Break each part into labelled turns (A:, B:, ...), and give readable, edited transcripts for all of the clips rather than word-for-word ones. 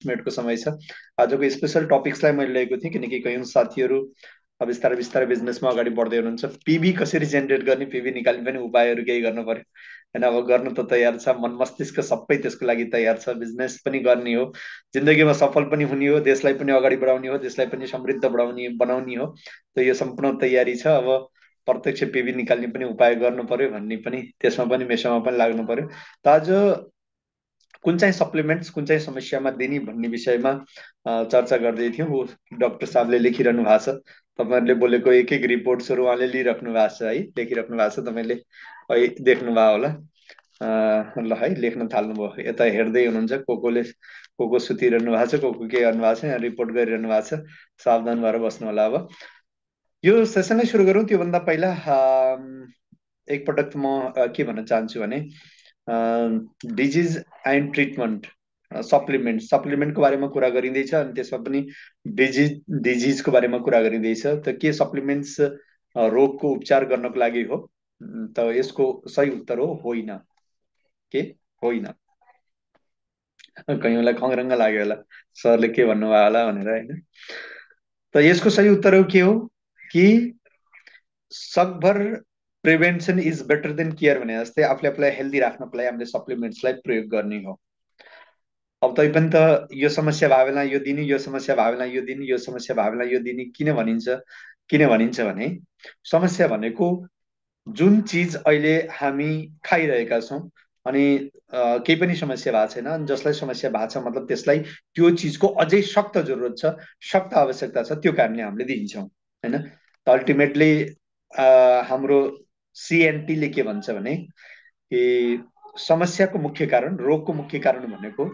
A: मिनटको समय छ। आजको स्पेशल टपिक्सलाई मैले लिएको थिएँ किनकि कयौँ साथीहरू अब बिस्तारै बिस्तारै बिजनेसमा अगाडि बढ्दै हुनुहुन्छ। पीबी कसरी जेनेरेट गर्ने, पीबी निकाल्ने पनि उपायहरू केही गर्नु पर्यो होइन। अब गर्नु त तयार छ, मन मस्तिष्क सबै त्यसको लागि तयार छ। बिजनेस पनि गर्ने हो, जिन्दगीमा सफल पनि हुने हो, देशलाई पनि अगाडि बढाउने हो, देशलाई पनि समृद्ध बनाउने हो। त यो सम्पूर्ण तयारी छ। अब प्रत्यक्ष पीबी निकाल्ने पनि उपाय गर्नु पर्यो भन्ने पनि, त्यसमा पनि मेसोमा पनि लाग्नु पर्यो। त आज कुन चाहिँ सप्लिमेन्ट्स कुन चाहिँ समस्यामा दिने भन्ने विषयमा चर्चा गर्दै थियौँ। ऊ डाक्टर साहबले लेखिरहनु भएको छ, तपाईँहरूले बोलेको एक एक रिपोर्ट्सहरू उहाँले लिइराख्नु भएको छ है, लेखिराख्नु भएको छ। तपाईँले है देख्नुभयो होला। ल है, लेख्न थाल्नुभयो। यता हेर्दै हुनुहुन्छ, को सुतिरहनु भएको छ, को के गर्नु भएको छ, यहाँ रिपोर्ट गरिरहनु भएको छ। सावधान भएर बस्नु होला। अब यो सेसनलाई सुरु गरौँ त्योभन्दा पहिला एकपटक म के भन्न चाहन्छु भने डिजिज एन्ड ट्रिटमेन्ट सप्लिमेन्टको बारेमा कुरा गरिँदैछ अनि त्यसमा पनि डिजिजको बारेमा कुरा गरिँदैछ। त के सप्लिमेन्ट्स रोगको उपचार गर्नको लागि हो? त यसको सही उत्तर हो होइन। के होइन? कयौँलाई खङ्रङ्ग लाग्यो होला, सरले के भन्नुभयो होला भनेर होइन। त यसको सही उत्तर हो के हो कि सकभर prevention is better than care भने जस्तै आफूलाई हेल्दी राख्नको लागि हामीले सप्लिमेन्ट्सलाई प्रयोग गर्ने हो। अब तै पनि त यो समस्या भयो बेला यो दिने, यो समस्या भयो बेला यो दिने, यो समस्या भयो बेला यो दिने किन भनिन्छ भने समस्या भनेको जुन चिज अहिले हामी खाइरहेका छौँ अनि केही पनि समस्या भएको छैन, जसलाई समस्या भएको छ मतलब त्यसलाई त्यो चिजको अझै सख्त जरुरत छ, सख्त आवश्यकता छ, त्यो कारणले हामीले दिन्छौँ होइन। त अल्टिमेटली हाम्रो सिएनटीले के भन्छ भने कि समस्याको मुख्य कारण, रोगको मुख्य कारण भनेको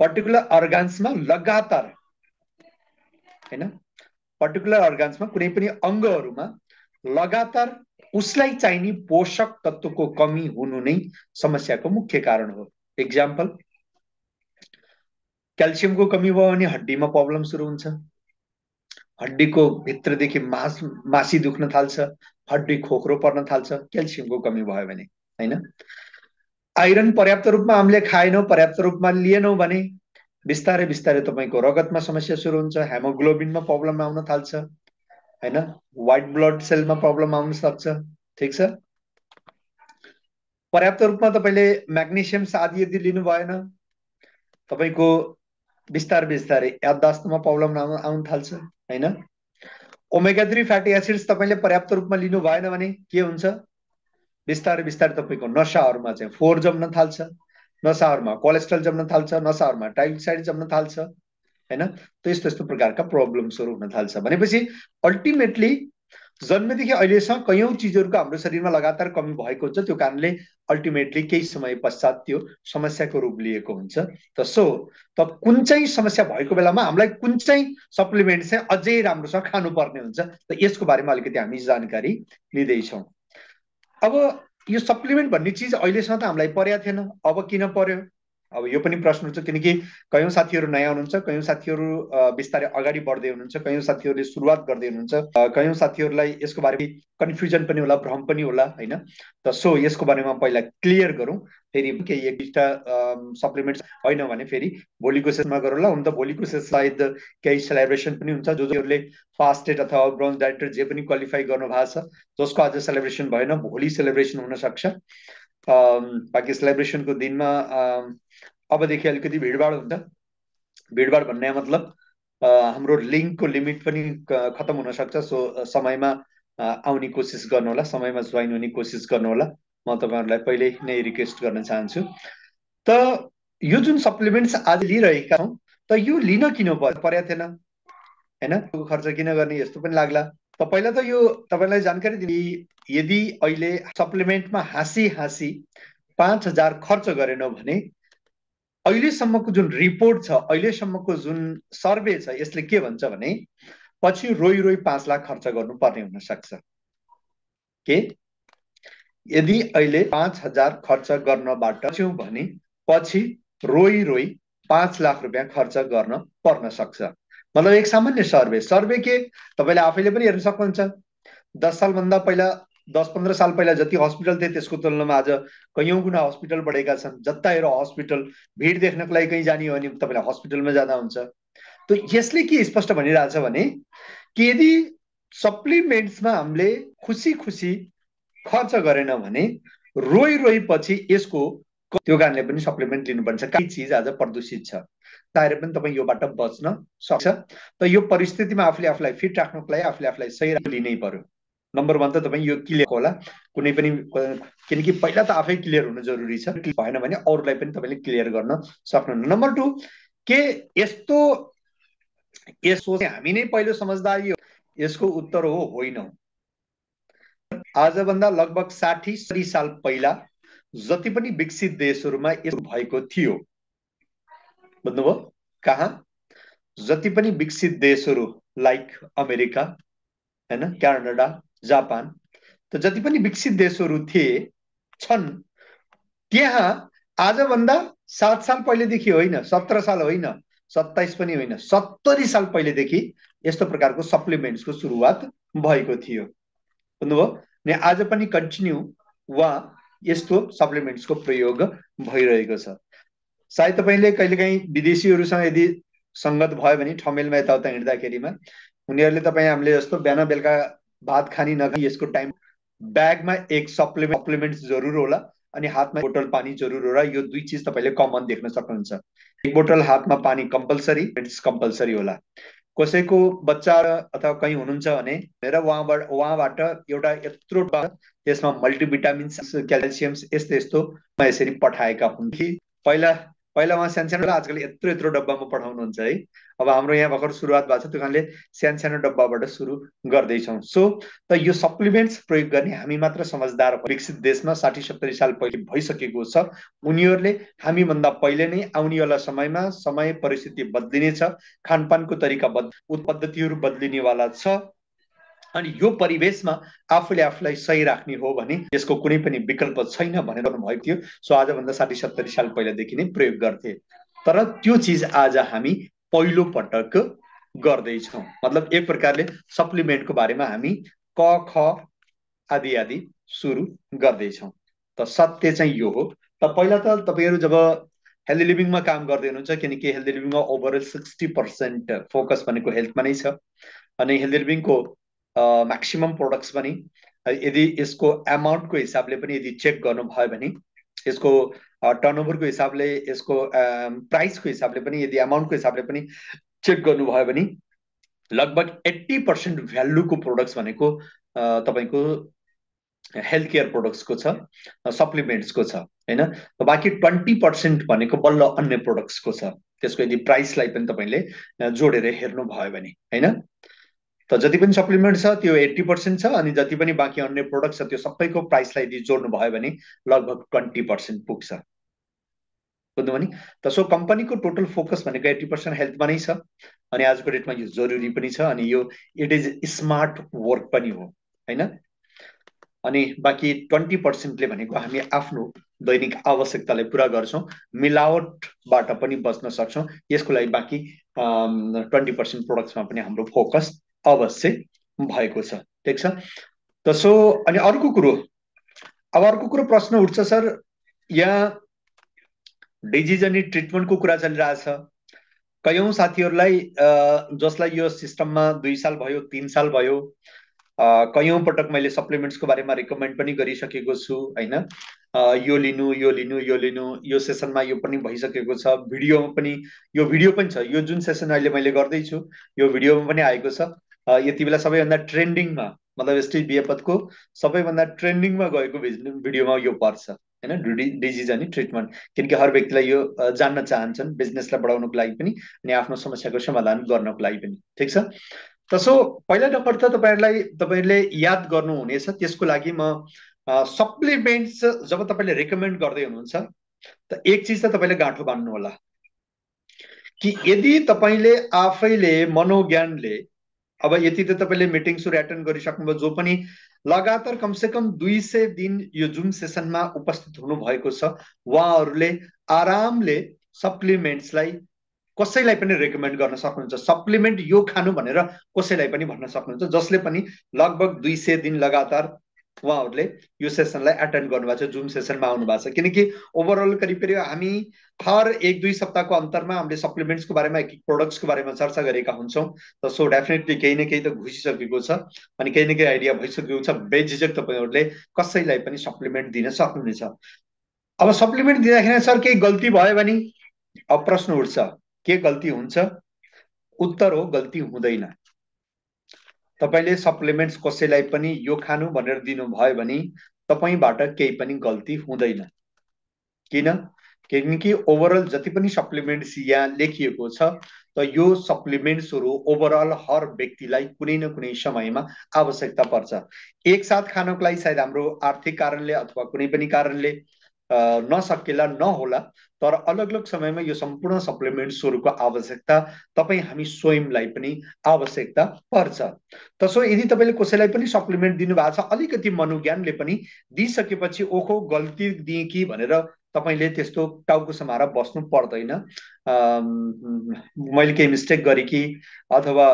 A: पर्टिकुलर अर्गान्समा लगातार होइन, पर्टिकुलर अर्गान्समा कुनै पनि अङ्गहरूमा लगातार उसलाई चाहिने पोषक तत्त्वको कमी हुनु नै समस्याको मुख्य कारण हो। एक्जाम्पल, क्याल्सियमको कमी भयो भने हड्डीमा प्रब्लम सुरु हुन्छ, हड्डीको भित्रदेखि मासी दुख्न थाल्छ, हड्डी खोक्रो पर्न थाल्छ क्याल्सियमको कमी भयो भने होइन। आइरन पर्याप्त रूपमा हामीले खाएनौँ, पर्याप्त रूपमा लिएनौँ भने बिस्तारै बिस्तारै तपाईँको रगतमा समस्या सुरु हुन्छ, हेमोग्लोबिनमा प्रब्लम आउन थाल्छ होइन, व्हाइट ब्लड सेलमा प्रब्लम आउन सक्छ। ठिक छ। पर्याप्त रूपमा तपाईँले म्याग्नेसियम आदि यदि लिनु भएन तपाईँको बिस्तारै बिस्तारै याददास्तमा प्रब्लम आउन थाल्छ होइन। ओमेगा 3 फ्याटी एसिड्स तपाईँले पर्याप्त रूपमा लिनु भएन भने के हुन्छ, बिस्तारै बिस्तारै तपाईँको नसाहरूमा चाहिँ फोहोर जम्न थाल्छ, नसाहरूमा कोलेस्ट्रोल जम्न थाल्छ, नसाहरूमा ट्राइग्लिसराइड जम्न थाल्छ होइन। त यस्तो प्रकारका प्रब्लम्सहरू हुन थाल्छ भनेपछि अल्टिमेटली जन्मदेखि अहिलेसम्म कयौं चिजहरूको हाम्रो शरीरमा लगातार कमी भएको हुन्छ। त्यो कारणले अल्टिमेटली केही समय पश्चात त्यो समस्याको रूप लिएको हुन्छ। त कुन चाहिँ समस्या भएको बेलामा हामीलाई कुन चाहिँ सप्लिमेन्ट चाहिँ अझै राम्रोसँग खानुपर्ने हुन्छ, त यसको बारेमा अलिकति हामी जानकारी लिँदैछौँ। अब यो सप्लिमेन्ट भन्ने चिज अहिलेसम्म त हामीलाई परेको थिएन, अब किन पर्यो? अब यो पनि प्रश्न छ किनकि कयौं साथीहरू नयाँ हुनुहुन्छ, कयौं साथीहरू बिस्तारै अगाडि बढ्दै हुनुहुन्छ, कयौं साथीहरूले सुरुवात गर्दै हुनुहुन्छ, कयौं साथीहरूलाई यसको बारेमा कन्फ्युजन पनि होला, भ्रम पनि होला होइन। त यसको बारेमा पहिला क्लियर गरौँ, फेरि केही एक दुईटा सप्लिमेन्ट्स होइन भने फेरि भोलिको सेसनमा गरौँ ल। हुन त भोलिको सेस सायद केही सेलिब्रेसन पनि हुन्छ, जसले फास्टेड अथवा ब्रोन्ज डाइटर जे पनि क्वालिफाई गर्नु भएको छ, जसको आज सेलिब्रेसन भएन भोलि सेलिब्रेसन हुन सक्छ। बाँकी सेलिब्रेसनको दिनमा अबदेखि अलिकति भिडभाड हुन्छ। भिडभाड भन्ने मतलब हाम्रो लिङ्कको लिमिट पनि खतम हुन सक्छ। सो समयमा आउने कोसिस गर्नु होला, समयमा जोइन हुने कोसिस गर्नु होला, म तपाईहरुलाई पहिले नै रिक्वेस्ट गर्न चाहन्छु। त यो जुन सप्लिमेन्ट्स आज लिइरहेका छौं त यो लिन किन पर्या थिएन हैन, खर्च किन गर्ने यस्तो पनि लाग्ला। त पहिला त यो तपाईलाई जानकारी दिने, यदि अहिले सप्लिमेन्टमा हाँसी 5000 खर्च गरेनौ भने अहिलेसम्मको जुन रिपोर्ट छ, अहिलेसम्मको जुन सर्वे छ, यसले के भन्छ भने पछि रोई 5 लाख खर्च गर्नुपर्ने हुन सक्छ। के यदि अहिले 5000 खर्च गर्नबाट छौं भने पछि रोई 5 लाख रुपैयाँ खर्च गर्न पर्न सक्छ। मतलब एक सामान्य सर्वे के तपाईले आफैले पनि हेर्न सक्नुहुन्छ। 10 साल भन्दा पहिला 10-15 साल पहिला जति हस्पिटल थिए त्यसको तुलनामा आज कैयौं गुणा हस्पिटल बढेका छन्। जता हेर हस्पिटल, भिड देख्नको लागि कहीँ जाने हो भने तपाईँलाई हस्पिटलमा जाँदा हुन्छ। त यसले के स्पष्ट भनिरहेछ भने कि यदि सप्लिमेन्ट्समा हामीले खुसी खुसी खर्च गरेन भने रोइ रोइ पछि यसको त्यो कारणले पनि सप्लिमेन्ट लिनुपर्छ। कति चिज आज प्रदूषित छ, चाहेर पनि तपाईँ योबाट बच्न सक्छ। त यो परिस्थितिमा आफूले आफूलाई फिट राख्नको लागि आफूले आफूलाई सही लिनै पर्यो। नम्बर 1 त तपाईँ यो क्लियर होला कुनै पनि, किनकि पहिला त आफै क्लियर हुनु जरुरी छ, भएन भने अरूलाई पनि तपाईँले क्लियर गर्न सक्नुहुन्न। नम्बर 2 के यसो हामी नै पहिलो समझदारी हो, यसको उत्तर हो होइन। आजभन्दा लगभग 60-70 साल पहिला जति पनि विकसित देशहरूमा यस्तो भएको थियो, बुझ्नुभयो? कहाँ? जति पनि विकसित देशहरू लाइक अमेरिका, हैन, क्यानाडा, जापान, त जति पनि विकसित देशहरू थिए छन्, त्यहाँ आजभन्दा 7 साल पहिलेदेखि होइन, 17 साल होइन, 27 पनि होइन, 70 साल पहिलेदेखि यस्तो प्रकारको सप्लिमेन्ट्सको सुरुवात भएको थियो, बुझ्नुभयो? अनि आज पनि कन्टिन्यू वा यस्तो सप्लिमेन्ट्सको प्रयोग भइरहेको छ। सायद तपाईले कहिलेकाहीँ विदेशीहरूसँग यदि संगत भयो भने ठमेलमा यताउता हिँड्दाखेरिमा उनीहरूले तपाईँ हामीले जस्तो बिहान बेलुका भात खानी नखानी यसको टाइम ब्यागमा एक सप्लिमेन्ट जरुर होला अनि हातमा बोतल पानी जरुर होला। यो दुई चिज तपाईले कमन देख्न सक्नुहुन्छ। एक बोतल हातमा पानी कम्पल्सरी होला। कसैको बच्चा अथवा कहीँ हुनुहुन्छ भने उहाँबाट एउटा यत्रो त्यसमा मल्टिभिटामिन्स, क्याल्सियम्स यस्तो यसरी पठाएका हुन् कि पहिला उहाँ सानो आजकल यत्रो डब्बामा पठाउनुहुन्छ है। अब हाम्रो यहाँ भर्खर सुरुवात भएको छ, त्यो कारणले सानो डब्बाबाट सुरु गर्दैछौँ। सो त यो सप्लिमेन्ट्स प्रयोग गर्ने हामी मात्र समझदार। विकसित देशमा 60-70 साल पहिले भइसकेको छ, उनीहरूले हामीभन्दा पहिले नै आउनेवाला समयमा समय परिस्थिति बदलिनेछ, खानपानको तरिका पद्धतिहरू बदलिनेवाला छ अनि यो परिवेशमा आफूले आफूलाई सही राख्ने हो भने यसको कुनै पनि विकल्प छैन भनेर भएको थियो। सो आजभन्दा 60-70 साल पहिलादेखि नै प्रयोग गर्थे, तर त्यो चिज आज हामी पहिलो पटक गर्दैछौँ। मतलब एक प्रकारले सप्लिमेन्टको बारेमा हामी क ख आदि आदि सुरु गर्दैछौँ। त सत्य चाहिँ यो हो। त पहिला त तपाईहरु जब हेल्दी लिभिङमा काम गर्दै हुनुहुन्छ, किनकि हेल्दी लिभिङमा ओभरअल 60% फोकस भनेको हेल्थमा नै छ अनि हेल्दी लिभिङको म्याक्सिमम प्रोडक्ट्स पनि यदि यसको अमाउन्टको हिसाबले पनि यदि चेक गर्नुभयो भने, यसको टर्नओभरको हिसाबले, यसको प्राइसको हिसाबले पनि, यदि अमाउन्टको हिसाबले पनि चेक गर्नुभयो भने लगभग 80% भ्यालुको प्रोडक्ट्स भनेको तपाईको हेल्थ केयर प्रोडक्ट्सको छ, सप्लिमेन्ट्सको छ हैन। बाँकी 20% भनेको बल्ल अन्य प्रोडक्ट्सको छ। त्यसको यदि प्राइसलाई पनि तपाईले जोडेर हेर्नु भयो भने हैन, त जति पनि सप्लिमेन्ट छ त्यो 80% छ अनि जति पनि बाँकी अन्य प्रोडक्ट छ त्यो सबैको प्राइसलाई यदि जोड्नु भयो भने लगभग 20% पुग्छ, बुझ्नुभयो नि? त सो कम्पनीको टोटल फोकस भनेको 80% हेल्थमा नै छ अनि आजको डेटमा यो जरुरी पनि छ अनि यो इट इज स्मार्ट वर्क पनि हो हैन। अनि बाँकी 20% ले भनेको हामी आफ्नो दैनिक आवश्यकतालाई पुरा गर्छौं, मिलावटबाट पनि बच्न सक्छौं। यसको लागि बाँकी 20% प्रोडक्ट्समा पनि हाम्रो फोकस अवश्य भएको छ, ठीक छ? त सो अनि अर्को कुरो प्रश्न उठ्छ, सर यहाँ डिजिज अनि ट्रिटमेन्टको कुरा चलिरहेछ, कयौं साथीहरूलाई जसलाई यो सिस्टममा 2 साल भयो, 3 साल भयो, कयौं पटक मैले सप्लिमेन्ट्सको बारेमा रिकमेन्ड पनि गरिसकेको छु हैन। यो लिनु, यो सेसनमा यो पनि भइसकेको छ, भिडियोमा पनि यो भिडियो पनि छ, यो जुन सेसन अहिले मैले गर्दैछु यो भिडियोमा पनि आएको छ। यति बेला सबैभन्दा ट्रेन्डिङमा, मतलब स्टिल बिएपतको सबैभन्दा ट्रेन्डिङमा गएको भिडियोमा यो पर्छ हैन, डिजिज अनि ट्रिटमेन्ट, किनकि हर व्यक्तिलाई यो जान्न चाहन्छन्, बिजनेसलाई बढाउनको लागि पनि अनि आफ्नो समस्याको समाधान गर्नको लागि पनि, ठीक छ? तसो पहिला नम्बर त तपाईहरुले याद गर्नुहुनेछ, त्यसको लागि म सप्लिमेन्ट्स जब तपाईले रिकमेन्ड गर्दै हुनुहुन्छ त एक चीज त तपाईले गाँठो बान्नु होला कि यदि तपाईले आफैले मनोज्ञानले, अब यति त तपाईले मिटिङ्सहरु एटेन्ड गरिसक्नुभयो, जो पनि लगातार कमसेकम 200 दिन यो जुम सेसनमा उपस्थित हुनु भएको छ, उहाँहरुले आरामले सप्लिमेन्ट्सलाई कसैलाई पनि रेकमेन्ड गर्न सक्नुहुन्छ। सप्लिमेन्ट यो खानु भनेर कसैलाई पनि भन्न सक्नुहुन्छ, जसले पनि लगभग 200 दिन लगातार उहाँहरूले यो सेसनलाई एटेन्ड गर्नुभएको छ, जुम सेसनमा आउनु भएको छ। किनकि ओभरअल करिब करिब हामी हर 1-2 सप्ताहको अन्तरमा हामीले सप्लिमेन्ट्सको बारेमा, एक प्रोडक्ट्सको बारेमा चर्चा गरेका हुन्छौँ। त सो डेफिनेटली केही न केही त घुसिसकेको छ अनि केही न केही आइडिया भइसकेको छ। बेझिझक तपाईँहरूले कसैलाई पनि सप्लिमेन्ट दिन सक्नुहुनेछ। अब सप्लिमेन्ट दिँदाखेरि सर केही गल्ती भयो भने अब प्रश्न उठ्छ, के गल्ती हुन्छ? उत्तर हो, गल्ती हुँदैन। तपाईँले सप्लिमेन्ट्स कसैलाई पनि यो खानु भनेर दिनुभयो भने तपाईँबाट केही पनि गल्ती हुँदैन। किन? किनकि ओभरअल जति पनि सप्लिमेन्ट्स यहाँ लेखिएको छ त यो सप्लिमेन्ट्सहरू ओभरअल हर व्यक्तिलाई कुनै न कुनै समयमा आवश्यकता पर्छ। एक साथ खानको लागि सायद हाम्रो आर्थिक कारणले अथवा कुनै पनि कारणले नसकेला नहोला, तर अलग अलग समयमा यो सम्पूर्ण सप्लिमेन्ट्सहरूको आवश्यकता तपाईँ हामी स्वयंलाई पनि आवश्यकता पर्छ। तसो यदि तपाईँले कसैलाई पनि सप्लिमेन्ट दिनुभएको छ, अलिकति मनोज्ञानले पनि दिइसकेपछि ओहो गल्ती दिएँ कि भनेर तपाईँले त्यस्तो टाउको समाएर बस्नु पर्दैन। मैले केही मिस्टेक गरेँ कि अथवा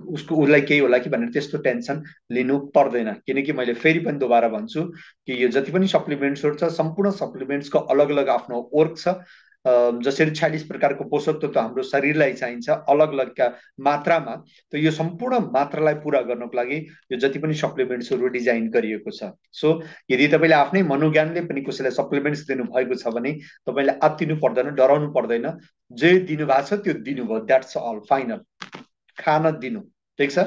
A: उसलाई केही होला कि भनेर त्यस्तो टेन्सन लिनु पर्दैन। किनकि मैले फेरि पनि दोबारा भन्छु कि यो जति पनि सप्लिमेन्ट्सहरू छ, सम्पूर्ण सप्लिमेन्ट्सको अलग अलग आफ्नो वर्क छ। जसरी 46 प्रकारको पोषक तत्व हाम्रो शरीरलाई चाहिन्छ अलग अलग मात्रामा, त यो सम्पूर्ण मात्रालाई पुरा गर्नको लागि यो जति पनि सप्लिमेन्ट्सहरू डिजाइन गरिएको छ। सो यदि तपाईँले आफ्नै मनोज्ञानले पनि कसैलाई सप्लिमेन्ट्स दिनुभएको छ भने तपाईँले आत्तिनु पर्दैन, डराउनु पर्दैन। जे दिनुभएको छ त्यो दिनुभयो, द्याट्स अल, फाइनल। खान दिनु, ठिक छ।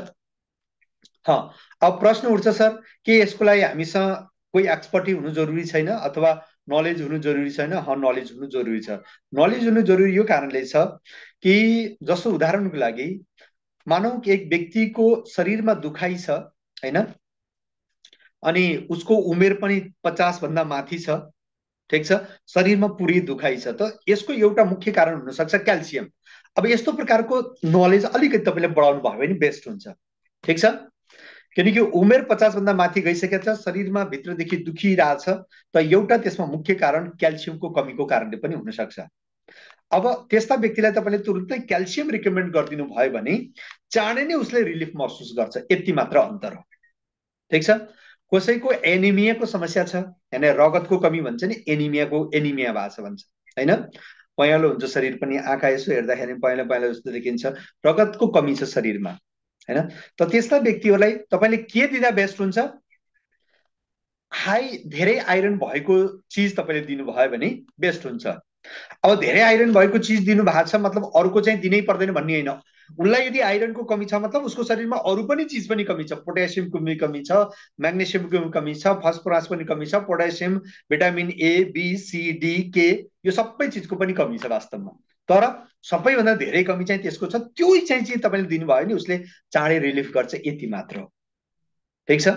A: अब प्रश्न उठ्छ सर के यसको लागि हामीसँग कोही एक्सपर्टी हुनु जरुरी छैन अथवा नलेज हुनु जरुरी छैन? नलेज हुनु जरुरी छ। नलेज हुनु जरुरी यो कारणले छ कि जस्तो उदाहरणको लागि मानौ एक व्यक्तिको शरीरमा दुखाइ छ हैन, अनि उसको उमेर पनि 50 भन्दा माथि छ, ठिक छ, शरीरमा पुरै दुखाइ छ, त यसको एउटा मुख्य कारण हुन सक्छ क्याल्सियम। अब यस्तो प्रकारको नलेज अलिकति तपाईले बढाउनु भयो भने बेस्ट हुन्छ, ठिक छ। किनकि उमेर 50 भन्दा माथि गइसकेको छ, शरीरमा भित्रदेखि दुखिरहेछ, त एउटा त्यसमा मुख्य कारण क्याल्सियमको कमीको कारणले पनि हुन सक्छ। अब त्यस्ता व्यक्तिलाई तपाईले तुरुन्तै क्याल्सियम रिकमेन्ड गरिदिनु भयो भने चाँडै नै उसले रिलिफ महसुस गर्छ, यति मात्र अन्तर हो, ठिक छ। कसैको एनिमियाको समस्या छ, यानी रगतको कमी भन्छ नि, एनिमिया भएको छ भन्छ हैन, पहेँलो हुन्छ शरीर पनि, आँखा यसो हेर्दाखेरि पहेँलो पहेँलो जस्तो देखिन्छ, रगतको कमी छ शरीरमा हैन, त त्यस्ता व्यक्तिहरूलाई तपाईले के दिँदा बेस्ट हुन्छ? धेरै आइरन भएको चिज तपाईले दिनुभयो भने बेस्ट हुन्छ। अब धेरै आइरन भएको चिज दिनु भएको छ मतलब अरूको चाहिँ दिनै पर्दैन भन्ने होइन। उसलाई यदि आइरनको कमी छ मतलब उसको शरीरमा अरू पनि चिज पनि कमी छ, पोट्यासियमको पनि कमी छ, म्याग्नेसियमको पनि कमी छ, फस्फोरस पनि कमी छ, potassium, vitamin A, B, C, D, K, यो सबै चिजको पनि कमी छ वास्तवमा। तर सबैभन्दा धेरै कमी चाहिँ त्यसको छ, त्यो चाहिँ तपाईले दिनुभयो भने उसले चाँडै रिलिफ गर्छ, यति मात्र हो, ठिक छ।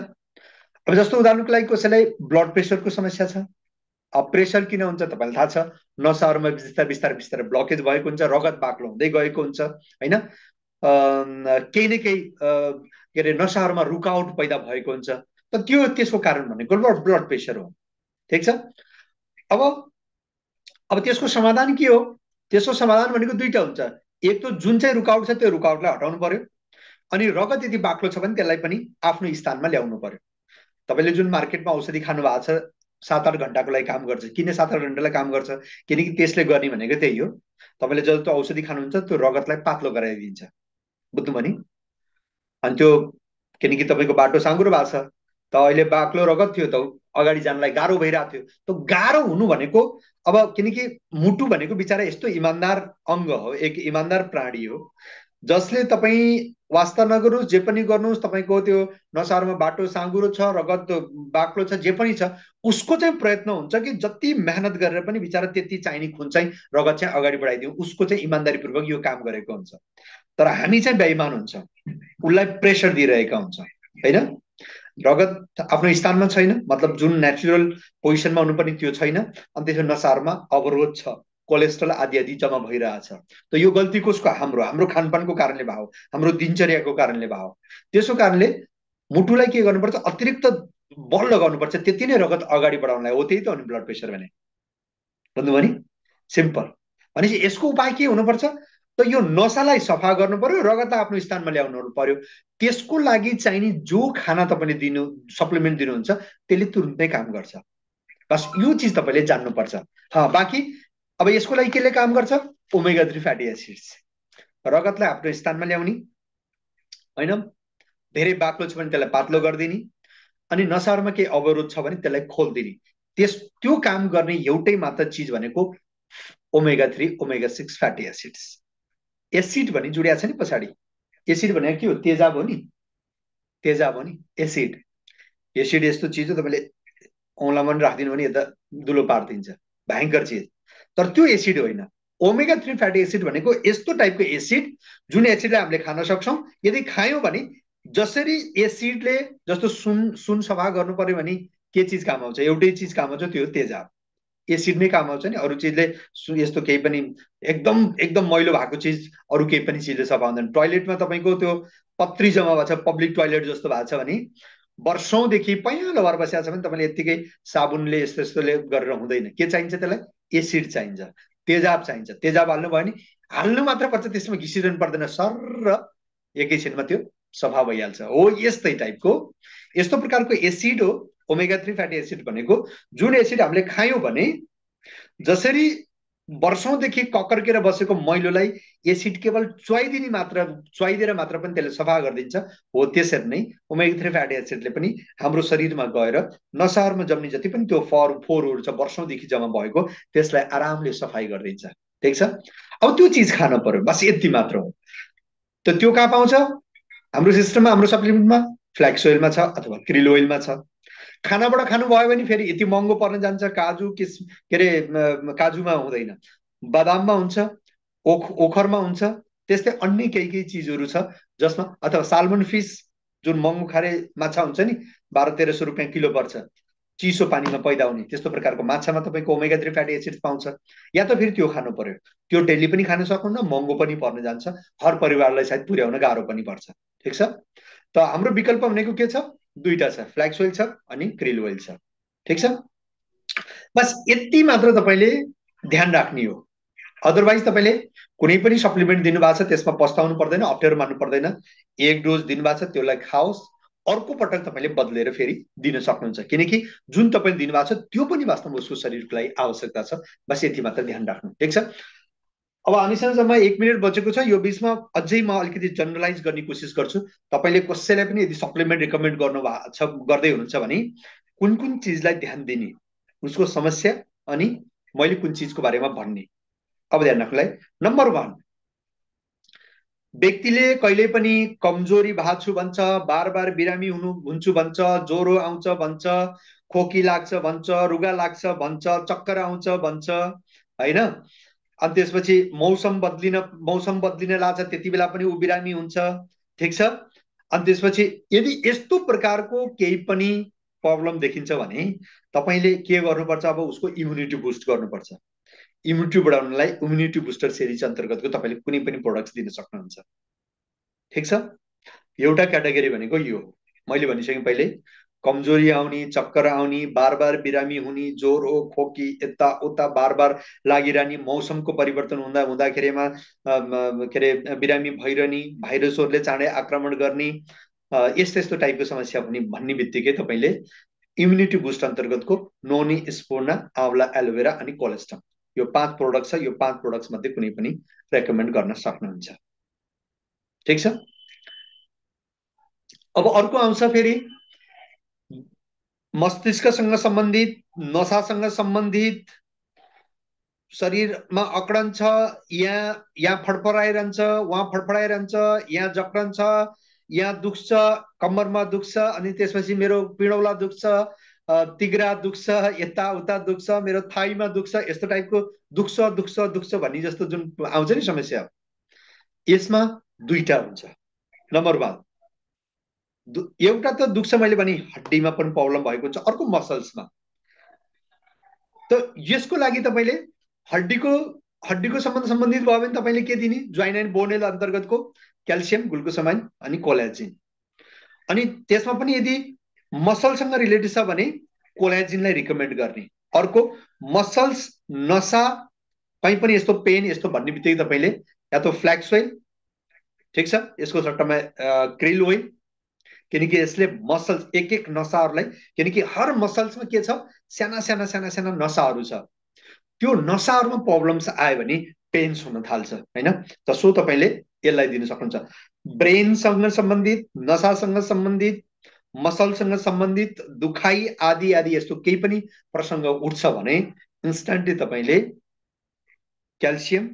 A: अब जस्तो उदाहरणको लागि कसैलाई ब्लड प्रेसरको समस्या छ। अब प्रेसर किन हुन्छ तपाईँलाई थाहा छ, नसाहरूमा बिस्तारै बिस्तारै बिस्तारै ब्लकेज भएको हुन्छ, रगत बाक्लो हुँदै गएको हुन्छ हैन, केही न केही के अरे नसाहरूमा रुकावट पैदा भएको हुन्छ, त त्यो त्यसको कारण भनेको ब्लड प्रेसर हो, ठिक छ। अब त्यसको समाधान के हो? त्यसको समाधान भनेको दुईटा हुन्छ, एक त जुन चाहिँ रुकावट छ त्यो रुकावटलाई हटाउनु पर्यो, अनि रगत यदि बाक्लो छ भने त्यसलाई पनि आफ्नो स्थानमा ल्याउनु पर्यो। तपाईले जुन मार्केटमा औषधि खानु भएको छ 7-8 घण्टाको लागि काम गर्छ, किन 7-8 घण्टालाई काम गर्छ? किनकि त्यसले गर्ने भनेको त्यही हो, तपाईले जब त्यो औषधि खानुहुन्छ त्यो रगतलाई पातलो गराइदिन्छ, बुझ्नुभयो नि? अनि त्यो किनकि तपाईको बाटो साँघुरो भएको छ, त अहिले बाक्लो रगत थियो त अगाडि जानलाई गाह्रो भइरहेको थियो, त गाह्रो हुनु भनेको अब किनकि मुटु भनेको बिचारा यस्तो इमानदार अङ्ग हो, एक इमानदार प्राणी हो, जसले तपाईँ वास्ता नगर्नुहोस्, जे पनि गर्नुहोस्, तपाईँको त्यो नसारमा बाटो साँघुरो छ, रगत बाक्लो छ, जे पनि छ, उसको चाहिँ प्रयत्न हुन्छ कि जति मेहनत गरेर पनि बिचारा त्यति चाहिने खुन चाहिँ रगत चाहिँ अगाडि बढाइदिउँ, उसको चाहिँ इमान्दारीपूर्वक यो काम गरेको हुन्छ। तर हामी चाहिँ बेइमान हुन्छ, उसलाई प्रेसर दिइरहेका हुन्छ हैन, रगत आफ्नो स्थानमा छैन, मतलब जुन नेचुरल पोजिसनमा हुनुपर्ने त्यो छैन, अनि त्यसो नसारमा अवरोध छ, कोलेस्ट्रोल आदि आदि जम्मा भइरहेछ। त यो गल्ती कसको? हाम्रो खानपानको कारणले भयो, हाम्रो दिनचर्याको कारणले भयो। त्यसो कारणले मुटुलाई के गर्नुपर्छ? अतिरिक्त बल लगाउनुपर्छ, त्यति नै रगत अगाडि बढाउनलाई हो, त्यही त हो नि ब्लड प्रेसर भने, बुझ्नुभयो नि? सिम्पल। भनेपछि यसको उपाय के हुनुपर्छ? त यो नसालाई सफा गर्नु पर्यो, रगतलाई आफ्नो स्थानमा ल्याउनु पर्यो। त्यसको लागि चाहिने जो खाना तपाईँले दिनु सप्लिमेन्ट दिनुहुन्छ त्यसले तुरुन्तै काम गर्छ। बस यो चिज तपाईँले जान्नुपर्छ। बाँकी अब यसको लागि केले काम गर्छ? ओमेगा 3 फ्याटी एसिड्स रगतलाई आफ्नो स्थानमा ल्याउने, होइन, धेरै बाक्लो छ भने त्यसलाई पातलो गरिदिने, अनि नसाहरूमा केही अवरोध छ भने त्यसलाई खोलिदिने। त्यो काम गर्ने एउटै मात्र चिज भनेको omega 3 omega 6 fatty acids. Acid भने जुडिया छ नि पछाडि। एसिड भनेको के हो? तेजाब हो नि, तेजाब हो नि एसिड। एसिड यस्तो चिज हो तपाईँले औँलामा पनि राखिदिनु भने यता दुलो पारिदिन्छ, भयङ्कर चिज। तर त्यो एसिड होइन। ओमेगा 3 फ्याटी एसिड भनेको यस्तो टाइपको एसिड जुन एसिडलाई हामीले खान सक्छौँ। यदि खायौँ भने जसरी एसिडले जस्तो सुन सफा गर्नु पर्यो भने के चिज काम आउँछ? एउटै चिज काम आउँछ, त्यो हो तेजाब। एसिड नै काम आउँछ नि, अरू चिजले यस्तो केही पनि एकदम एकदम मैलो भएको चिज अरू केही पनि चिजले सफा हुँदैन। टोयलेटमा तपाईँको त्यो पत्री जम्मा भएको छ, पब्लिक टोयलेट जस्तो भएको छ भने वर्षौंदेखि पहेँलो भएर बसेको छ भने तपाईँले यत्तिकै साबुनले यस्तो यस्तोले गरेर हुँदैन। के चाहिन्छ त्यसलाई? एसिड चाहिन्छ, तेजाब चाहिन्छ। तेजाब हाल्नु भयो भने हाल्नु मात्र पर्छ, त्यसमा घिसिरहनु पर्दैन, सर र एकैछिनमा त्यो सफा भइहाल्छ। हो यस्तै टाइपको यस्तो प्रकारको एसिड हो ओमेगा 3 फ्याटी एसिड भनेको। जुन एसिड हामीले खायौँ भने जसरी वर्षौंदेखि ककर्केर बसेको मैलोलाई एसिड केवल च्वाइदिएर मात्र पनि त्यसले सफा गरिदिन्छ, हो त्यसरी नै ओमेगा 3 फ्याटी एसिडले पनि हाम्रो शरीरमा गएर नसाहरूमा जम्ने जति पनि त्यो फोहोरहरू छ वर्षौंदेखि जम्मा भएको त्यसलाई आरामले सफाई गरिदिन्छ। ठिक छ। अब त्यो चिज खान पर्यो, बस यति मात्र हो। त त्यो कहाँ पाउँछ? हाम्रो सिस्टममा, हाम्रो सप्लिमेन्टमा फ्ल्याक्स ओइलमा छ अथवा क्रिल ओइलमा छ। खानाबाट खानुभयो भने फेरि यति महँगो पर्न जान्छ। काजुमा हुँदैन, बदाममा हुन्छ, ओखरमा हुन्छ, त्यस्तै अन्य केही चिजहरू छ जसमा, अथवा साल्मन फिस जुन महँगो खारे माछा हुन्छ नि, 1200-1300 रुपियाँ किलो पर्छ, चिसो पानीमा पैदा हुने, त्यस्तो प्रकारको माछामा तपाईँको ओमेगा 3 फ्याटी एसिड पाउँछ। या त फेरि त्यो खानु पर्यो। त्यो डेली पनि खान सक्नुहुन्न, महँगो पनि पर्न जान्छ, हर परिवारलाई सायद पुर्याउन गाह्रो पनि पर्छ। ठिक छ। त हाम्रो विकल्प भनेको के छ? दुईटा छ, फ्ल्याक्स ओइल छ अनि क्रिल ओइल छ। ठिक छ। बस यति मात्र तपाईँले ध्यान राख्ने हो। अदरवाइज तपाईँले कुनै पनि सप्लिमेन्ट दिनुभएको छ त्यसमा पस्ताउनु पर्दैन, अप्ठ्यारो मान्नु पर्दैन। एक डोज दिनुभएको छ त्यसलाई खाओस्, अर्को पटक तपाईँले बदलेर फेरि दिन सक्नुहुन्छ, किनकि जुन तपाईँले दिनुभएको छ त्यो पनि वास्तवमा उसको शरीरको लागि आवश्यकता छ। बस यति मात्र ध्यान राख्नु। ठिक छ। अब हामीसँग जम्मा 1 मिनट बचेको छ। यो बिचमा अझै म अलिकति जनरलाइज गर्ने कोसिस गर्छु। तपाईँले कसैलाई पनि यदि सप्लिमेन्ट रिकमेन्ड गर्दै हुनुहुन्छ भने कुन कुन चिजलाई ध्यान दिने, उसको समस्या, अनि मैले कुन चिजको बारेमा भन्ने। अब ध्यान राख्नुलाई, नम्बर 1, व्यक्तिले कहिल्यै पनि कमजोरी भएको छु भन्छ, बार बार बिरामी हुन्छु भन्छ, ज्वरो आउँछ भन्छ, खोकी लाग्छ भन्छ, रुगा लाग्छ भन्छ, चक्कर आउँछ भन्छ, होइन। अनि त्यसपछि मौसम बदलिन लाग्छ, त्यति बेला पनि ऊ बिरामी हुन्छ। ठिक छ। अनि त्यसपछि यदि यस्तो प्रकारको केही पनि प्रब्लम देखिन्छ भने तपाईँले के गर्नुपर्छ? अब उसको इम्युनिटी बुस्ट गर्नुपर्छ। इम्युनिटी बढाउनलाई इम्युनिटी बुस्टर सिरिज अन्तर्गतको तपाईँले कुनै पनि प्रोडक्ट्स दिन सक्नुहुन्छ। ठिक छ। एउटा क्याटेगोरी भनेको यो हो, मैले भनिसकेँ पहिले, कमजोरी आउने, चक्कर आउने, बार बार बिरामी हुने, ज्वरो खोकी यताउता बार बार लागिरहने, मौसमको परिवर्तन हुँदाखेरिमा के अरे बिरामी भइरहने, भाइरसहरूले चाँडै आक्रमण गर्ने, यस्तो टाइपको समस्या हुने भन्ने बित्तिकै तपाईँले इम्युनिटी बुस्ट अन्तर्गतको नोनी, स्पोर्ना, आँवला, एलोभेरा अनि कोलेस्ट्रम, यो 5 प्रोडक्ट छ। यो 5 प्रोडक्ट्स मध्ये कुनै पनि रेकमेन्ड गर्न सक्नुहुन्छ। ठिक छ। अब अर्को आउँछ फेरि मस्तिष्कसँग सम्बन्धित, नसासँग सम्बन्धित, शरीरमा अकडन छ, यहाँ फडफडाइरहन्छ, वहाँ फडफडाइरहन्छ, यहाँ जक्रन छ, यहाँ दुख्छ, कम्मरमा दुख्छ, अनि त्यसपछि मेरो पिँडौला दुख्छ, तिग्रा दुख्छ, यताउता दुख्छ, मेरो थाइमा दुख्छ, यस्तो टाइपको दुख्छ भन्ने जस्तो जुन आउँछ नि समस्या, यसमा दुईटा हुन्छ। नम्बर 1, एउटा त दुख्छ, मैले भने हड्डीमा पनि प्रब्लम भएको हुन्छ, अर्को मसल्समा। त यसको लागि तपाईँले हड्डीको सम्बन्धित भयो भने तपाईँले के दिने? जोइन एन्ड बोन हेल्थ अन्तर्गतको क्याल्सियम, ग्लुकोसामाइन अनि कोलाजिन। अनि त्यसमा पनि यदि मसलसँग रिलेटेड छ भने कोलाजिनलाई रिकमेन्ड गर्ने। अर्को मसल्स, नसा, कहीँ पनि यस्तो पेन यस्तो भन्ने बित्तिकै तपाईँले या त फ्ल्याक्स ओइल, ठिक छ, यसको सट्टामा क्रिल ओइल, किनकि यसले मसल्स एक एक नसाहरूलाई, किनकि हर मसल्समा के छ, साना साना साना साना नसाहरू छ, त्यो नसाहरूमा प्रब्लम्स आयो भने पेन्स हुन थाल्छ हैन। त सो तपाईँले यसलाई दिन सक्नुहुन्छ। ब्रेनसँग सम्बन्धित, नसासँग सम्बन्धित, मसलसँग सम्बन्धित दुखाइ आदि आदि यस्तो केही पनि प्रसङ्ग उठ्छ भने इन्स्ट्यान्टली तपाईँले क्याल्सियम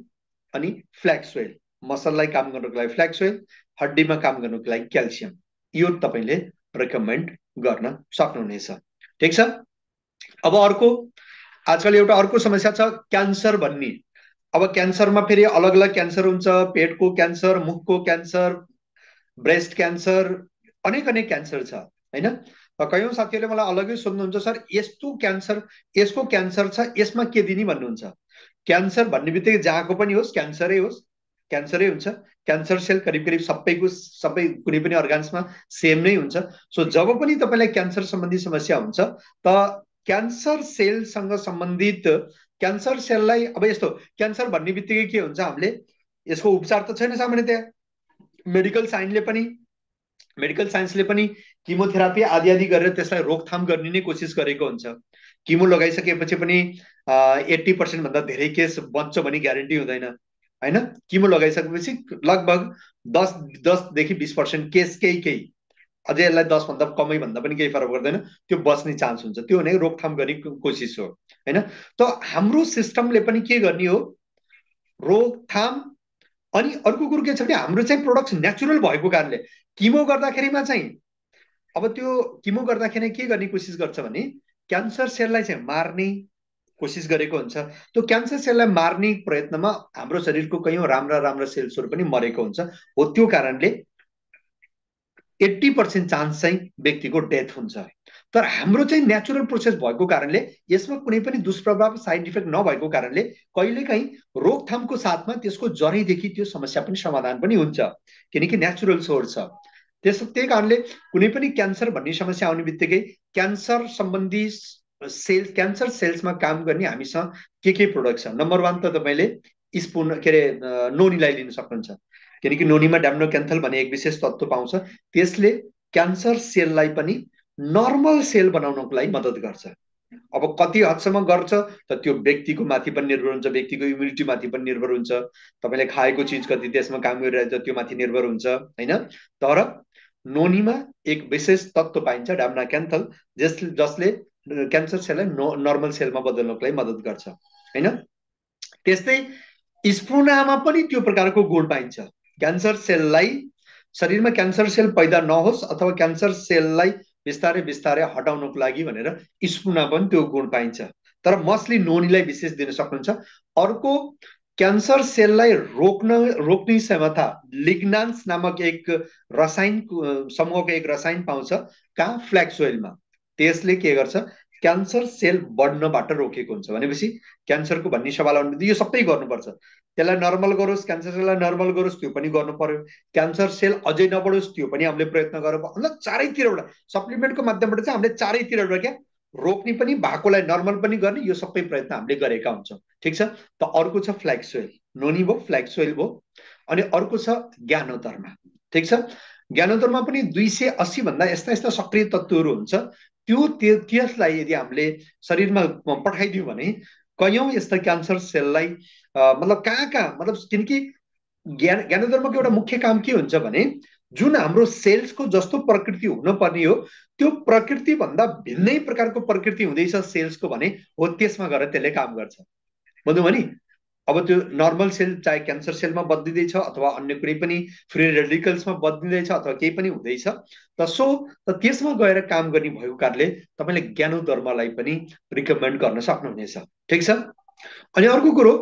A: अनि फ्ल्याक्स ओइल, मसललाई काम गर्नको लागि फ्ल्याक्स ओइल, हड्डीमा काम गर्नको लागि क्याल्सियम, यो तपाईँले रेकमेन्ड गर्न सक्नुहुनेछ, ठिक छ। अब अर्को आजकल एउटा अर्को समस्या छ क्यान्सर भन्ने। अब क्यान्सरमा फेरि अलग अलग क्यान्सर हुन्छ, पेटको क्यान्सर, मुखको क्यान्सर, ब्रेस्ट क्यान्सर, अनेक अनेक क्यान्सर छ हैन। कयौं साथीहरूले मलाई अलग्गै सोध्नुहुन्छ, सर यस्तो क्यान्सर, यसको क्यान्सर छ, यसमा के दिने भन्नुहुन्छ। क्यान्सर भन्ने बित्तिकै जहाँको पनि होस् क्यान्सरै होस्, क्यान्सरै हुन्छ। क्यान्सर सेल करिब करिब सबैको सबै कुनै पनि अर्गान्समा सेम नै हुन्छ। सो जब पनि तपाईँलाई क्यान्सर सम्बन्धी समस्या हुन्छ त क्यान्सर सेलसँग सम्बन्धित, क्यान्सर सेललाई अब यस्तो क्यान्सर भन्ने बित्तिकै के हुन्छ, हामीले यसको उपचार त छैन सामान्यतया, मेडिकल साइन्सले पनि किमोथेरापी आदि आदि गरेर त्यसलाई रोकथाम गर्ने नै कोसिस गरेको हुन्छ। किमो लगाइसकेपछि पनि 80% भन्दा धेरै केस बच्छ भन्ने ग्यारेन्टी हुँदैन हैन। किमो लगाइसकेपछि लगभग 10देखि 20% केस केही अझै यसलाई 10 भन्दा कमै भन्दा पनि केही फरक पर्दैन, त्यो बच्ने चान्स हुन्छ, त्यो नै रोकथाम गर्ने कोसिस हो हैन। त हाम्रो सिस्टमले पनि के गर्ने हो, रोकथाम। अनि अर्को कुरो के छ भने हाम्रो चाहिँ प्रोडक्ट्स नेचुरल भएको कारणले किमो गर्दाखेरिमा चाहिँ, अब त्यो किमो गर्दाखेरि के गर्ने कोसिस गर्छ भने क्यान्सर सेललाई चाहिँ मार्ने कोसिस गरेको हुन्छ। त्यो क्यान्सर सेललाई मार्ने प्रयत्नमा हाम्रो शरीरको कयौं राम्रा राम्रा सेल्सहरू पनि मरेको हुन्छ। हो त्यो कारणले 80% चान्स चाहिँ व्यक्तिको डेथ हुन्छ। तर हाम्रो चाहिँ नेचुरल प्रोसेस भएको कारणले यसमा कुनै पनि दुष्प्रभाव साइड इफेक्ट नभएको कारणले कहिलेकाहीँ रोकथामको साथमा त्यसको जरैदेखि त्यो समस्या पनि समाधान पनि हुन्छ, किनकि नेचुरल सोर्स छ। त्यही कारणले कुनै पनि क्यान्सर भन्ने समस्या आउने बित्तिकै क्यान्सर सम्बन्धी सेल्स, क्यान्सर सेल्समा काम गर्ने हामीसँग के प्रोडक्ट छ। नम्बर 1 त तपाईँले स्पुन के अरे नोनीलाई लिन सक्नुहुन्छ, किनकि नोनीमा ड्याम्नोक्यान्थल भन्ने एक विशेष तत्त्व पाउँछ, त्यसले क्यान्सर सेललाई पनि नर्मल सेल बनाउनको लागि मद्दत गर्छ। अब कति हदसम्म गर्छ त त्यो व्यक्तिको माथि पनि निर्भर हुन्छ, व्यक्तिको इम्युनिटी माथि पनि निर्भर हुन्छ, तपाईँले खाएको चिज कति त्यसमा काम गरिरहेछ त्यो माथि निर्भर हुन्छ हैन। तर नोनीमा एक विशेष तत्त्व पाइन्छ ड्याम्नोक्यान्थल, जसले क्यान्सर सेललाई नर्मल सेलमा बदल्नको लागि मद्दत गर्छ हैन। त्यस्तै स्पुनामा पनि त्यो प्रकारको गुण पाइन्छ। क्यान्सर सेललाई, शरीरमा क्यान्सर सेल पैदा नहोस् अथवा क्यान्सर सेललाई बिस्तारै बिस्तारै हटाउनको लागि भनेर स्पुना पनि त्यो गुण पाइन्छ। तर मस्टली नोनीलाई विशेष दिन सक्नुहुन्छ। अर्को क्यान्सर सेललाई रोक्ने क्षमता लिग्नान्स नामक एक रसायन समूहको एक रसायन पाउँछ कहाँ, फ्ल्याक्स ओइलमा। त्यसले के गर्छ, क्यान्सर सेल बढ्नबाट रोकेको हुन्छ। भनेपछि क्यान्सरको भन्ने सवाल आउने, यो सबै गर्नुपर्छ। त्यसलाई नर्मल गरोस्, क्यान्सर सेललाई नर्मल गरोस्, त्यो पनि गर्नु पर्यो। क्यान्सर सेल अझै नबढोस्, त्यो पनि हामीले प्रयत्न गर्नु, मतलब चारैतिरबाट सप्लिमेन्टको माध्यमबाट चाहिँ हामीले चारैतिरबाट क्या रोक्ने पनि, भएकोलाई नर्मल पनि गर्ने, यो सबै प्रयत्न हामीले गरेका हुन्छौँ, ठिक छ। त अर्को छ फ्ल्याक्स ओइल, नोनी भयो, फ्ल्याक्स ओइल भयो, अनि अर्को छ ज्ञानोदरमा, ठिक छ। ज्ञानोदरमा पनि 280 भन्दा यस्ता यस्ता सक्रिय तत्त्वहरू हुन्छ। त्यसलाई यदि हामीले शरीरमा पठाइदियौँ भने कयौं यस्ता क्यान्सर सेललाई मतलब कहाँ मतलब, किनकि ज्ञानोदर्मको एउटा मुख्य काम के हुन्छ भने जुन हाम्रो सेल्सको जस्तो प्रकृति हुनुपर्ने हो त्यो प्रकृति भन्दा भिन्नै प्रकारको प्रकृति हुँदैछ सेल्सको भने हो त्यसमा गएर त्यसले काम गर्छ। भन्नु नि, अब त्यो नर्मल सेल चाहे क्यान्सर सेलमा बदलिँदैछ अथवा अन्य कुनै पनि फ्री रेडिकल्समा बदलिँदैछ अथवा केही पनि हुँदैछ त त्यसमा गएर काम गर्ने भएको कारणले तपाईँले ज्ञानोदर्मलाई पनि रिकमेन्ड गर्न सक्नुहुनेछ, ठिक छ। अनि अर्को कुरो,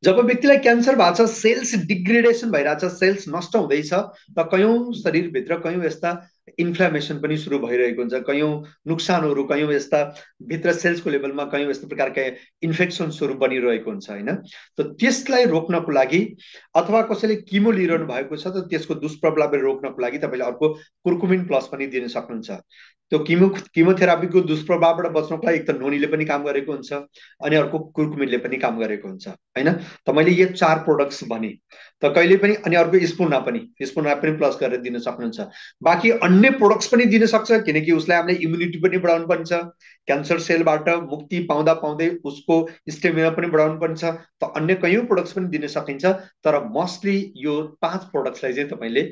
A: जब व्यक्तिलाई क्यान्सर भएको छ, सेल्स डिग्रेडेसन भइरहेछ, सेल्स नष्ट हुँदैछ, त कयौं शरीरभित्र कयौं यस्ता इन्फ्लामेसन पनि सुरु भइरहेको हुन्छ, कयौँ नुक्सानहरू, कयौँ यस्ता भित्र सेल्सको लेभलमा कयौँ यस्तो प्रकारका इन्फेक्सन्सहरू बनिरहेको हुन्छ होइन। त त्यसलाई रोक्नको लागि अथवा कसैले किमो लिइरहनु भएको छ त त्यसको दुष्प्रभावलाई रोक्नको लागि तपाईँले अर्को कुर्कुमिन प्लस पनि दिन सक्नुहुन्छ। त्यो किमोथेरापीको दुष्प्रभावबाट बच्नको लागि एक त नोनीले पनि काम गरेको हुन्छ अनि अर्को कुर्कुमिनले पनि काम गरेको हुन्छ होइन। त मैले यो 4 प्रोडक्ट्स भने त कहिले पनि, अनि अर्को स्पुना पनि प्लस गरेर दिन सक्नुहुन्छ। बाँकी अन्य प्रोडक्ट्स पनि दिन सक्छ किनकि उसलाई हामीले इम्युनिटी पनि बढाउनु पर्छ, क्यान्सर सेलबाट मुक्ति पाउँदा पाउँदै उसको स्टेमिना पनि बढाउनु पर्छ। त अन्य कयौँ प्रोडक्ट्स पनि दिन सकिन्छ, तर मोस्टली यो 5 प्रोडक्ट्सलाई चाहिँ तपाईँले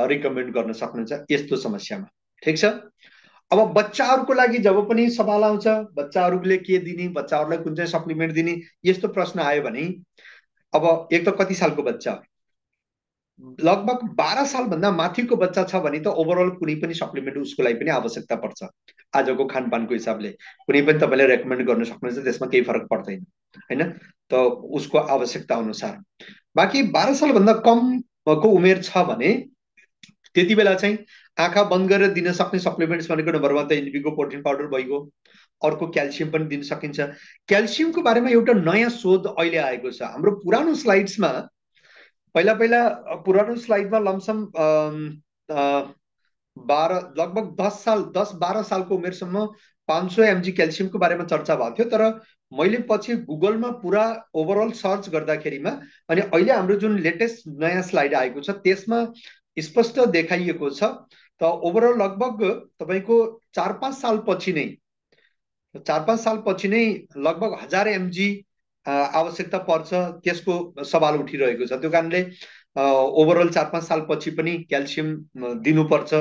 A: रिकमेन्ड गर्न सक्नुहुन्छ यस्तो समस्यामा। ठिक छ। अब बच्चाहरूको लागि जब पनि सवाल आउँछ बच्चाहरूले के दिने, बच्चाहरूलाई कुन चाहिँ सप्लिमेन्ट दिने, यस्तो प्रश्न आयो भने अब एक त कति सालको बच्चा, लगभग 12 सालभन्दा माथिको बच्चा छ भने त ओभरअल कुनै पनि सप्लिमेन्ट उसको लागि पनि आवश्यकता पर्छ। आजको खानपानको हिसाबले कुनै पनि तपाईँले रेकमेन्ड गर्न सक्नुहुन्छ, त्यसमा केही फरक पर्दैन होइन, त उसको आवश्यकता अनुसार। बाँकी 12 सालभन्दा कमको उमेर छ भने त्यति बेला चाहिँ आँखा बन्द गरेर दिन सक्ने सप्लिमेन्ट्स भनेको नम्बर 1 त इन्डिगो प्रोटिन पाउडर भइगयो, अर्को क्याल्सियम पनि दिन सकिन्छ। क्याल्सियमको बारेमा एउटा नयाँ शोध अहिले आएको छ। हाम्रो पुरानो स्लाइड्समा पहिला पुरानो स्लाइडमा लमसम लगभग 10-12 सालको उमेरसम्म 500 mg क्याल्सियमको बारेमा चर्चा भएको थियो, तर मैले पछि गुगलमा पुरा ओभरअल सर्च गर्दाखेरिमा अनि अहिले हाम्रो जुन लेटेस्ट नयाँ स्लाइड आएको छ त्यसमा स्पष्ट देखाइएको छ त ओभरअल लगभग तपाईँको 4-5 सालपछि नै लगभग 1000 mg आवश्यकता पर्छ, त्यसको सवाल उठिरहेको छ। त्यो कारणले ओभरअल 4-5 सालपछि पनि क्याल्सियम दिनुपर्छ,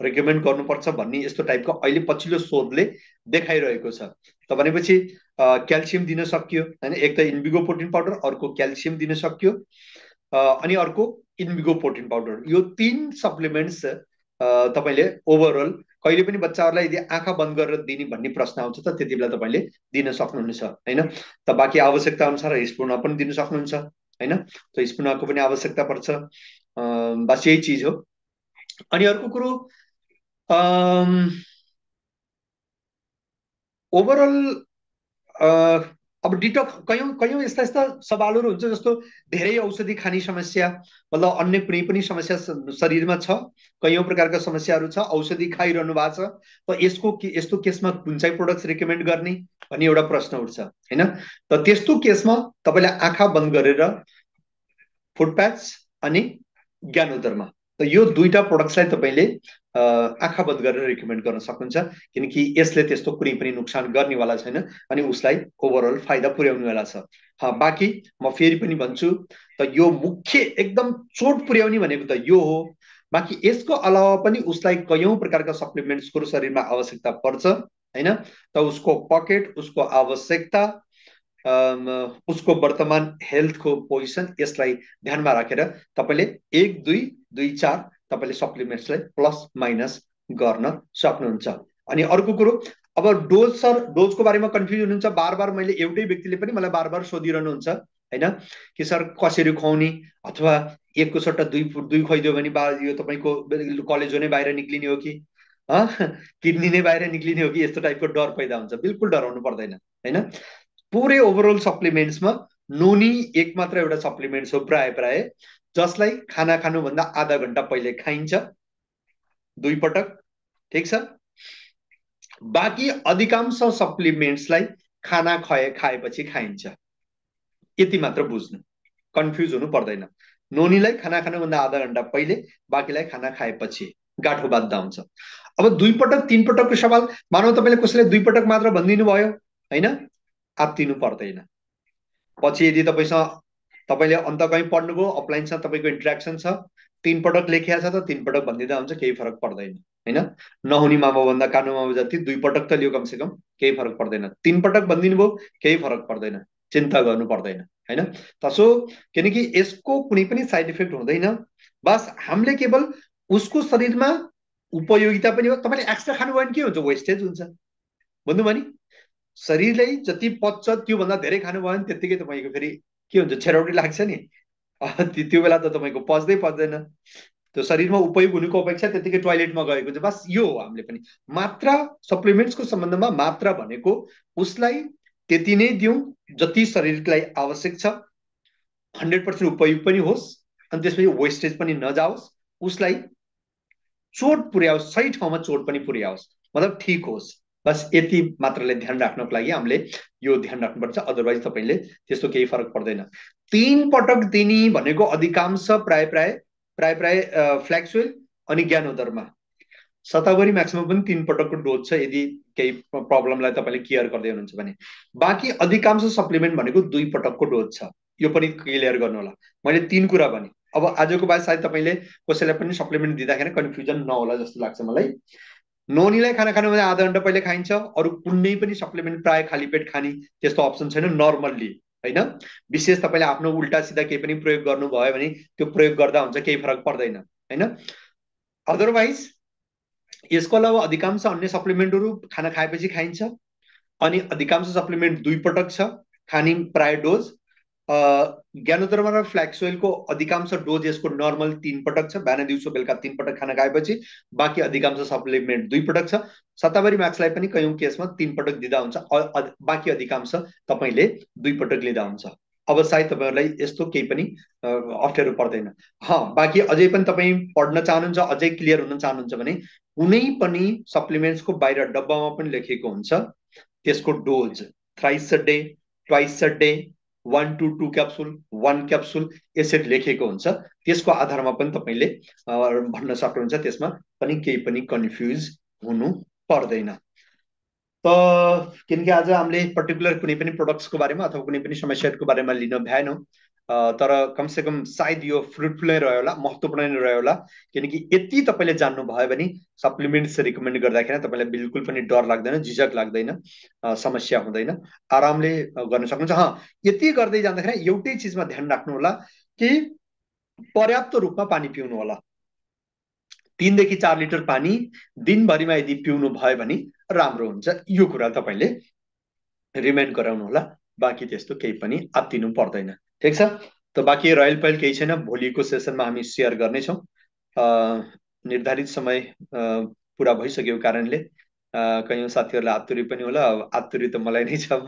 A: रेकमेन्ड गर्नुपर्छ भन्ने यस्तो टाइपको अहिले पछिल्लो शोधले देखाइरहेको छ। त भनेपछि क्याल्सियम दिन सकियो होइन, एक त इन्डिगो प्रोटिन पाउडर, अर्को क्याल्सियम दिन सकियो अनि अर्को इन्डिगो प्रोटिन पाउडर। यो 3 सप्लिमेन्ट्स तपाईँले ओभरअल कहिले पनि बच्चाहरूलाई यदि आँखा बन्द गरेर दिने भन्ने प्रश्न आउँछ त त्यति बेला तपाईँले दिन सक्नुहुनेछ होइन। त बाँकी आवश्यकता अनुसार स्पुना पनि दिन सक्नुहुन्छ होइन, त स्पुनाको पनि आवश्यकता पर्छ। बस यही चिज हो। अनि अर्को कुरो ओभरअल अब डिटक्स कयौँ यस्ता सवालहरू हुन्छ, जस्तो धेरै औषधि खाने समस्या, मतलब अन्य कुनै पनि समस्या शरीरमा छ, कयौँ प्रकारका समस्याहरू छ, औषधि खाइरहनु भएको छ, त यस्तो केसमा कुन चाहिँ प्रोडक्ट्स रिकमेन्ड गर्ने भन्ने एउटा प्रश्न उठ्छ होइन। त त्यस्तो केसमा तपाईँले आँखा बन्द गरेर फुट प्याच अनि ज्ञानोदरमा, त यो 2टा प्रोडक्ट्सलाई तपाईँले आँखा बन्द गरेर रिकमेन्ड गर्न सक्नुहुन्छ किनकि यसले त्यस्तो कुनै पनि नोक्सान गर्नेवाला छैन अनि उसलाई ओभरअल फाइदा पुर्याउनेवाला छ। बाँकी म फेरि पनि भन्छु त यो मुख्य एकदम चोट पुर्याउने भनेको त यो हो। बाँकी यसको अलावा पनि उसलाई कयौँ प्रकारका सप्लिमेन्ट्सको शरीरमा आवश्यकता पर्छ होइन। त उसको पकेट, उसको आवश्यकता, उसको वर्तमान हेल्थको पोजिसन, यसलाई ध्यानमा राखेर तपाईँले 1, 2, 2, 4 तपाईँले सप्लिमेन्ट्सलाई प्लस माइनस गर्न सक्नुहुन्छ। अनि अर्को कुरो, अब डोजको बारेमा कन्फ्युज हुनुहुन्छ। बार मैले एउटै व्यक्तिले पनि मलाई बार सोधिरहनुहुन्छ होइन कि सर कसरी खुवाउने, अथवा एकको सट्टा दुई खुवाइदियो भने यो तपाईँको कलेजो नै बाहिर निक्लिने हो कि किडनी नै बाहिर निक्लिने हो कि, यस्तो टाइपको डर पैदा हुन्छ। बिल्कुल डराउनु पर्दैन होइन। पुरै ओभरअल सप्लिमेन्ट्समा नोनी एक मात्र एउटा सप्लिमेन्ट्स हो प्राय जसलाई खाना खानुभन्दा आधा घण्टा पहिले खाइन्छ 2 पटक। ठिक छ। बाँकी अधिकांश सप्लिमेन्ट्सलाई खाना खाएपछि खाइन्छ, यति मात्र बुझ्नु, कन्फ्युज हुनु पर्दैन। नोनीलाई खाना खानुभन्दा आधा घण्टा पहिले, बाँकीलाई खाना खाएपछि गाँठो बाध्दा हुन्छ। अब 2 पटक 3 पटकको सवाल, मानव तपाईँले कसैले 2 पटक मात्र भनिदिनु भयो होइन, आत्तिनु पर्दैन। पछि यदि तपाईँले अन्त कहीँ पढ्नुभयो, अफलाइनसँग तपाईँको इन्ट्रेक्सन छ, 3 पटक लेखिया छ त 3 पटक भनिदिँदा हुन्छ, केही फरक पर्दैन होइन। नहुने मामा भन्दा कानु मामा जति 2 पटक त लियो कमसेकम, केही फरक पर्दैन। 3 पटक भनिदिनु भयो, केही फरक पर्दैन, चिन्ता गर्नु पर्दैन होइन। तसो किनकि यसको कुनै पनि साइड इफेक्ट हुँदैन, बस हामीले केवल उसको शरीरमा उपयोगिता पनि हो। तपाईँले एक्स्ट्रा खानुभयो भने के हुन्छ, वेस्टेज हुन्छ। भन्नुभयो नि, शरीरले जति पच्छ त्योभन्दा धेरै खानुभयो भने त्यत्तिकै तपाईँको फेरि के हुन्छ, छेरौटी लाग्छ नि, त्यो बेला त तपाईँको पच्दैन। त्यो शरीरमा उपयोग हुनुको अपेक्षा त्यतिकै टोयलेटमा गएको छ। बस यो हो हामीले पनि मात्रा सप्लिमेन्ट्सको सम्बन्धमा मात्रा भनेको उसलाई त्यति नै दिउँ जति शरीरलाई आवश्यक छ, 100% उपयोग पनि होस् अनि त्यसपछि वेस्टेज पनि नजाओस्, उसलाई चोट पुर्याओस्, सही ठाउँमा चोट पनि पुर्याओस्, मतलब ठिक होस्। बस यति मात्रले ध्यान राख्नको लागि हामीले यो ध्यान राख्नुपर्छ, अदरवाइज तपाईँले त्यस्तो केही फरक पर्दैन। 3 पटक दिने भनेको अधिकांश प्राय प्राय फ्ल्याक्सुअल अनि ज्ञानोदरमा, शतावरी म्याक्समा पनि 3 पटकको डोज छ यदि केही प्रब्लमलाई तपाईँले केयर गर्दै हुनुहुन्छ भने। बाँकी अधिकांश सप्लिमेन्ट भनेको 2 पटकको डोज छ, यो पनि क्लियर गर्नु होला। मैले 3 कुरा भने अब आजको बाद सायद तपाईँले कसैलाई पनि सप्लिमेन्ट दिँदाखेरि कन्फ्युजन नहोला जस्तो लाग्छ मलाई। नोनीलाई खाना खानुभन्दा आधा घन्टा पहिले खाइन्छ, अरू कुनै पनि सप्लिमेन्ट प्राय खाली पेट खाने त्यस्तो अप्सन छैन नर्मल्ली, होइन। विशेष तपाईँले आफ्नो उल्टा सिधा केही पनि प्रयोग गर्नुभयो भने त्यो प्रयोग गर्दा हुन्छ, केही फरक पर्दैन, होइन। अदरवाइज यसको अलावा अधिकांश अन्य सप्लिमेन्टहरू खाना खाएपछि खाइन्छ अनि अधिकांश सप्लिमेन्ट 2 पटक छ खाने प्राय डोज। ज्ञानोदरमा र फ्ल्याक्सोइलको अधिकांश डोज यसको नर्मल 3 पटक छ, बिहान दिउँसो बेलुका 3 पटक खाना खाएपछि। बाँकी अधिकांश सप्लिमेन्ट 2 पटक छ। शतावरी म्याक्सलाई पनि कयौं केसमा 3 पटक दिँदा हुन्छ, बाँकी अधिकांश तपाईँले 2 पटक लिँदा हुन्छ। अब सायद तपाईँहरूलाई यस्तो केही पनि अप्ठ्यारो पर्दैन। बाँकी अझै पनि तपाईँ पढ्न चाहनुहुन्छ, अझै क्लियर हुन चाहनुहुन्छ भने कुनै पनि सप्लिमेन्ट्सको बाहिर डब्बामा पनि लेखेको हुन्छ त्यसको dose, thrice a day, twice a day, 1 to 2 capsule, 1 capsule यसरी लेखेको हुन्छ। त्यसको आधारमा पनि तपाईँले भन्न सक्नुहुन्छ, त्यसमा पनि केही पनि कन्फ्युज हुनु पर्दैन। त किनकि आज हामीले पर्टिकुलर कुनै पनि प्रोडक्ट्सको बारेमा अथवा कुनै पनि समस्याहरूको बारेमा लिन भ्याएनौँ, तर कमसेकम सायद यो फ्रुटफुल नै रह्यो होला, महत्त्वपूर्ण नै रह्यो होला। किनकि यति तपाईँले जान्नुभयो भने सप्लिमेन्ट्स रिकमेन्ड गर्दाखेरि तपाईँलाई बिल्कुल पनि डर लाग्दैन, झिझक लाग्दैन, समस्या हुँदैन, आरामले गर्न सक्नुहुन्छ। यति गर्दै जाँदाखेरि एउटै चिजमा ध्यान राख्नु होला कि पर्याप्त रूपमा पानी पिउनु होला। 3 देखि 4 लिटर पानी दिनभरिमा यदि पिउनु भयो भने राम्रो हुन्छ, यो कुरा तपाईँले रिमाइन्ड गराउनु होला। बाँकी त्यस्तो केही पनि आत्तिनु पर्दैन, ठिक छ। त बाँकी रयल पहल केही छैन, भोलिको सेसनमा हामी सेयर गर्नेछौँ। निर्धारित समय पुरा भइसकेको कारणले कयौं साथीहरूलाई आत्तुरी पनि होला। आत्तुरी त मलाई नै छ,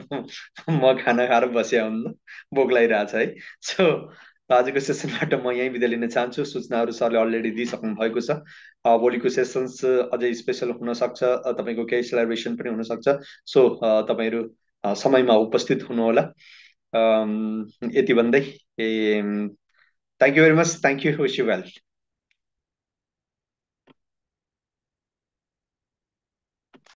A: म खाना खाएर बसे हुन्न, भोक लागिरहेछ है। सो आजको सेसनबाट म यहीँ बिदा लिन चाहन्छु। सूचनाहरू सरले अलरेडी दिइसक्नु भएको छ। भोलिको सेसन्स अझै स्पेसल हुन सक्छ, तपाईँको केही सेलिब्रेसन पनि हुन सक्छ। सो तपाईँहरू समयमा उपस्थित हुनुहोला। यति भन्दै thank you very much, thank you, wish you well.